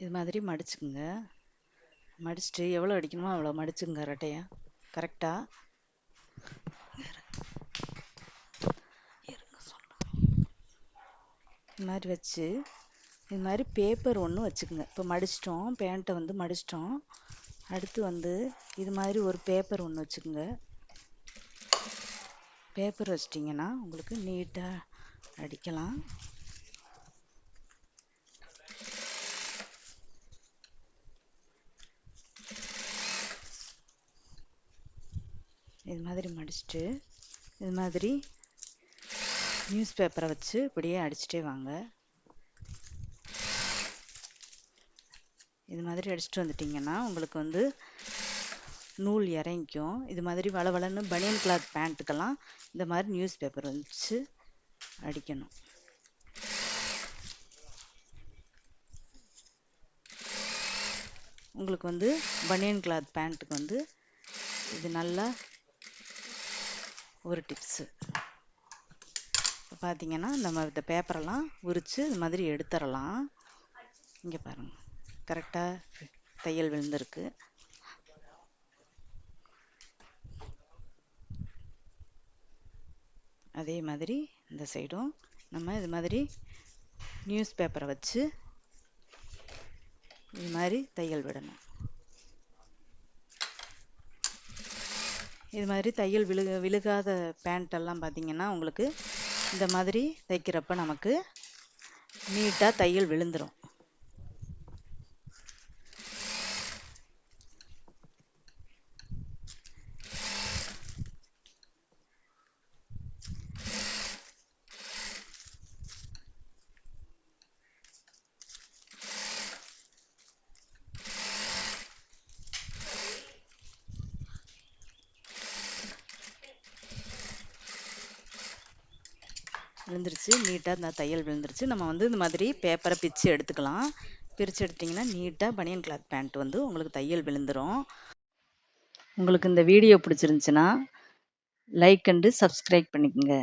இது மாதிரி மடிச்சுக்குங்க. மடிச்சுட்டு எவ்வளோ அடிக்கணுமோ அவ்வளோ மடிச்சுங்க ரெட்டையா கரெக்டாக. இது மாதிரி வச்சு இது மாதிரி பேப்பர் ஒன்று வச்சுக்கோங்க. இப்போ மடிச்சிட்டோம், பேண்ட்டை வந்து மடிச்சிட்டோம். அடுத்து வந்து இது மாதிரி ஒரு பேப்பர் ஒன்று வச்சுக்கோங்க. பேப்பர் வச்சிட்டிங்கன்னா உங்களுக்கு நீட்டாக அடிக்கலாம். இது மாதிரி மடிச்சுட்டு இது மாதிரி நியூஸ் பேப்பரை வச்சு இப்படியே அடிச்சுட்டே வாங்க. இது மாதிரி அடிச்சுட்டு வந்துட்டிங்கன்னா உங்களுக்கு வந்து நூல் இறங்கிக்கும். இது மாதிரி வளவளன்னு பனியன் கிளாத் பேண்ட்டுக்கெல்லாம் இந்த மாதிரி நியூஸ் பேப்பர் வச்சு அடிக்கணும். உங்களுக்கு வந்து பனியன் கிளாத் பேண்ட்டுக்கு வந்து இது நல்லா ஒரு டிப்ஸு. இப்போ பார்த்தீங்கன்னா நம்ம இந்த பேப்பரெல்லாம் உரித்து இது மாதிரி எடுத்துடலாம். இங்கே பாருங்கள், கரெக்டாக தையல் விழுந்திருக்கு. அதே மாதிரி இந்த சைடும் நம்ம இது மாதிரி நியூஸ் பேப்பரை வச்சு இது மாதிரி தையல் விடணும். இது மாதிரி தையல் விழுகாத பேண்ட்டெல்லாம் பார்த்தீங்கன்னா உங்களுக்கு இந்த மாதிரி தைக்கிறப்ப நமக்கு நீட்டாக தையல் விழுந்துடும். விழுந்துருச்சு, நீட்டாக இந்த தையல் விழுந்துருச்சு. நம்ம வந்து இந்த மாதிரி பேப்பரை பிச்சு எடுத்துக்கலாம். பிரித்து எடுத்திங்கன்னா நீட்டாக பனியன் கிளாத் பேண்ட் வந்து உங்களுக்கு தையல் விழுந்துடும். உங்களுக்கு இந்த வீடியோ பிடிச்சிருந்துச்சுன்னா லைக் அண்டு சப்ஸ்கிரைப் பண்ணிக்கோங்க.